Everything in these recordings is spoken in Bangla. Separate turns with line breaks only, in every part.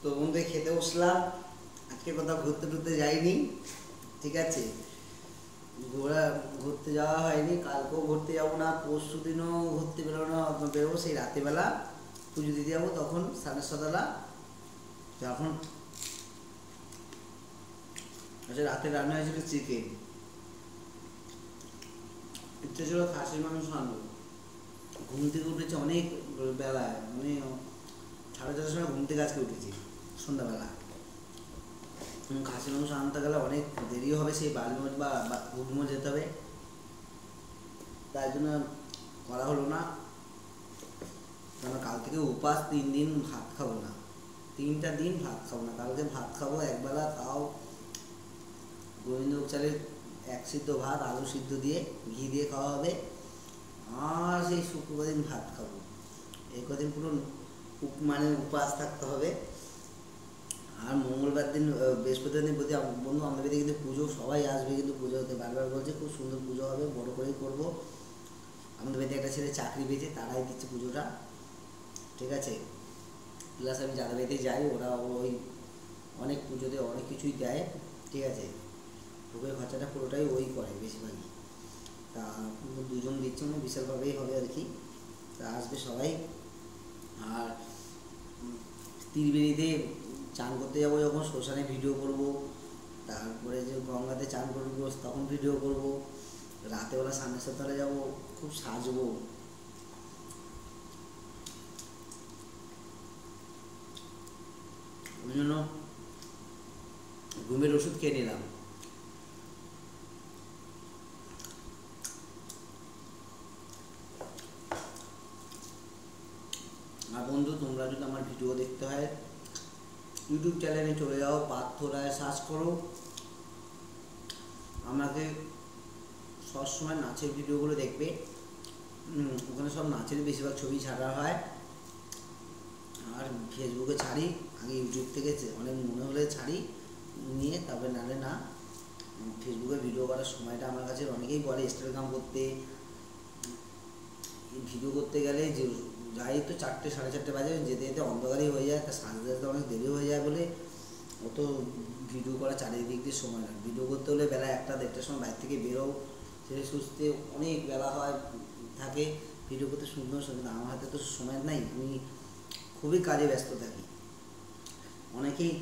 তো বন্ধু খেতে বসলাম। আজকে কোথাও ঘুরতে টুরতে যাইনি, ঠিক আছে। ঘুরতে যাওয়া হয়নি, কালকেও ঘুরতে যাবো না, পরশু দিনও ঘুরতে বেরোবো সেই রাতেবেলা পুজো দিতে যাবো। তখন সাড়ে সতলা যখন আচ্ছা রাতে রান্না হয়েছিল চিকেন, ইচ্ছে ছিল খাসির মাংস আনবো। ঘুম থেকে উঠেছে অনেক বেলায়, মানে 4:30 সময় ঘুম থেকে আজকে উঠেছি সন্ধ্যাবেলা। খাসির মাংস আনতে গেলে অনেক দেরি হবে, সেই বালিগঞ্জ বা হুগমো যেতে হবে, তাই জন্য করা হলো না। কারণ কাল থেকে উপাস, 3 দিন ভাত খাবো না, 3টা দিন ভাত খাবো না। কালকে ভাত খাবো একবেলা, তাও গোবিন্দভোগ চালের 1 সিদ্ধ ভাত আলু সিদ্ধ দিয়ে ঘি দিয়ে খাওয়া হবে। আর সেই শুক্রবার দিন ভাত খাবো। এই কদিন পুরো মানে উপাস থাকতে হবে। আর মঙ্গলবার দিন বৃহস্পতিবার দিন প্রতি বন্ধু আমাদের বাড়িতে কিন্তু পুজো, সবাই আসবে কিন্তু পুজো হতে, বারবার বলছে খুব সুন্দর পুজো হবে, বড় করেই করবো। আমাদের বাড়িতে একটা ছেলে চাকরি পেয়েছে, তারাই দিচ্ছে পুজোটা, ঠিক আছে। প্লাস আমি যাদের বাড়িতে যাই ওরা ওই অনেক পুজোতে অনেক কিছুই দেয়, ঠিক আছে। ভোগের খরচাটা পুরোটাই ওই করে বেশিরভাগই। তা 2জন দিচ্ছে, মানে বিশালভাবেই হবে আর কি। তা আসবে সবাই। আর ত্রিবেণীতে চান করতে যাবো যখন, শ্মশানে ভিডিও করব। তারপরে যে গঙ্গাতে চান করবো তখন ভিডিও করব। রাতেবেলা সামনের সপ্তাহে যাবো, খুব সাজবো। ওই জন্য ঘুমের ওষুধ খেয়ে নিলাম। আর বন্ধু তোমরা যদি আমার ভিডিও দেখতে হয় ইউটিউব চ্যানেলে চলে যাও, পার্থ রায় সার্চ করো। আমাকে সবসময় নাচের ভিডিওগুলো দেখবে, ওখানে সব নাচের বেশিরভাগ ছবি ছাড়া হয়। আর ফেসবুকে ছাড়ি, আগে ইউটিউব থেকে অনেক মনে হলে ছাড়ি, নিয়ে তারপরে নালে না। ফেসবুকে ভিডিও করার সময়টা আমার কাছে অনেকেই বলে ইনস্টাগ্রাম করতে, ভিডিও করতে গেলে যে যাই তো 4টে 4:30 বাজে, যেতে যেতে অন্ধকারই হয়ে যায়, তা সাজতে সাজতে অনেক দেরি হয়ে যায় বলে অত ভিডিও করা চারিদিক দিয়ে সময় লাগে। ভিডিও করতে হলে বেলা 1টা 1:30টার সময় বাইরে থেকে বেরো, সেটা সুস্থে অনেক বেলা হয় থাকে। ভিডিও করতে সুন্দর সুন্দর, আমার হাতে তো সময় নাই, আমি খুবই কাজে ব্যস্ত থাকি। অনেকেই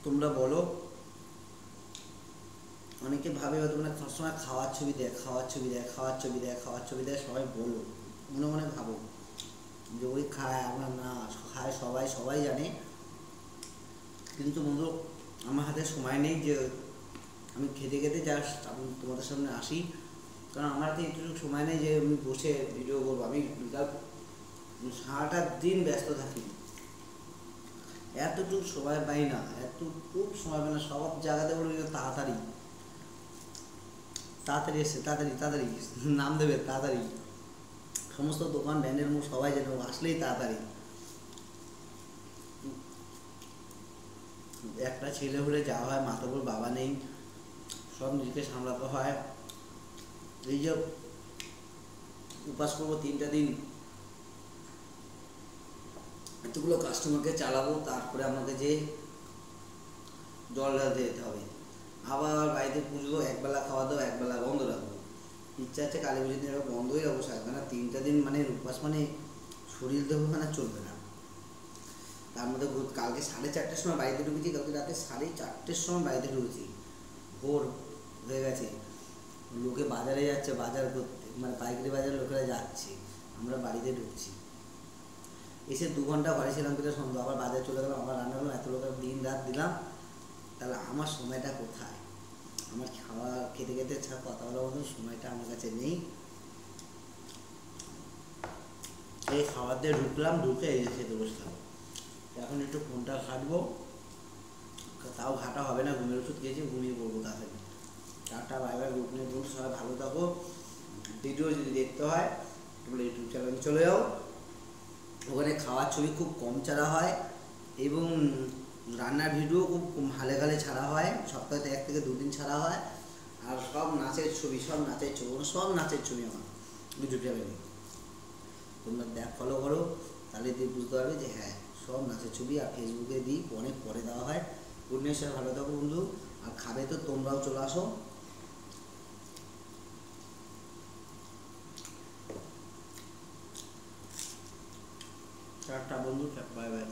তোমরা বলো, অনেকে ভাবে হয়তো মানে সবসময় খাওয়ার ছবি দেয়, খাওয়ার ছবি দেয়, খাওয়ার ছবি দেয়, খাওয়ার ছবি দেয়, সবাই বলো, মনে মনে ভাবো যে ওই খায়, আমরা না খায়, সবাই সবাই জানে। কিন্তু বন্ধু আমার হাতে সময় নেই যে আমি খেতে খেতে জাস্ট আমি তোমাদের সামনে আসি। কারণ আমার হাতে একটু সময় নেই যে আমি বসে ভিডিও করবো। আমি সারাটা দিন ব্যস্ত থাকি, এতটুকু সময় পাই না, এতটুকু সময় পাই না। সব জায়গাতে বলো তাড়াতাড়ি তাড়াতাড়ি এসে তাড়াতাড়ি তাড়াতাড়ি নাম দেবে তাড়াতাড়ি, সমস্ত দোকান ব্যান্ডের মুখ সবাই যেন আসলেই তাড়াতাড়ি। একটা ছেলে হলে যাওয়া হয়, মাতাপুর বাবা নেই, সব নিজেকে সামলাতে হয়। এই যে উপাস করবো 3টা দিন, এতগুলো কাস্টমারকে চালাবো, তারপরে আমাকে যে জল ঢালতে যেতে হবে। আবার বাড়িতে পুজো, একবেলা খাওয়া দাওয়া, একবেলা বন্ধ রাখবো। ইচ্ছা আছে কালী পুজোর দিন বন্ধই রাখবো, কেন 3টা দিন মানে উপাস, মানে শরীর দেহ মানে চলবে না। তার মধ্যে কালকে 4:30টার সময় বাড়িতে ঢুকেছি, কালকে রাতে 4:30টার সময় বাড়িতে ঢুকেছি, ভোর হয়ে গেছে। লোকে বাজারে যাচ্ছে বাজার করতে, মানে পাইকারি বাজারে লোকেরা যাচ্ছে, আমরা বাড়িতে ঢুকছি। এসে 2 ঘন্টা ঘরে ছিলাম, কিন্তু সন্ধ্যা আবার বাজারে চলে গেলাম, আবার রান্না করলাম, এত লোকের দিন রাত দিলাম, তাহলে আমার সময়টা কোথায়? আমার খাওয়া খেতে খেতে কথা বলার মতন সময়টা আমার কাছে নেই। এই খাবার দিয়ে ঢুকলাম, ঢুকে এই খেতে বসলাম। এখন একটু ফোনটা ঘাঁটবো, তাও ঘাটা হবে না, ঘুমের ওষুধ খেয়েছি, ঘুমিয়ে পড়বো তাড়াতাড়ি। Tata bye bye, good night বন্ধু, সবাই ভালো থাকো। ভিডিও যদি দেখতে হয় তোমরা ইউটিউব চ্যানেলে চলে যাও, ওখানে খাওয়ার ছবি খুব কম ছাড়া হয় এবং রান্নার ভিডিও খুব হালে গালে ছাড়া হয়, সপ্তাহে 1 থেকে 2 দিন ছাড়া হয়। আর সব নাচের ছবি, সব নাচের ছবি আমার ইউটিউব চ্যানেলে, তোমরা ফলো করো। তাহলে তুই বুঝতে পারবি যে হ্যাঁ সব নাচের ছবি আর ফেসবুকে দিই অনেক পরে দেওয়া হয়। গুড নাইট স্যার, ভালো থাকো বন্ধু। আর খাবে তো তোমরাও চলে আসো। টাটা বন্ধু, বাই বাই।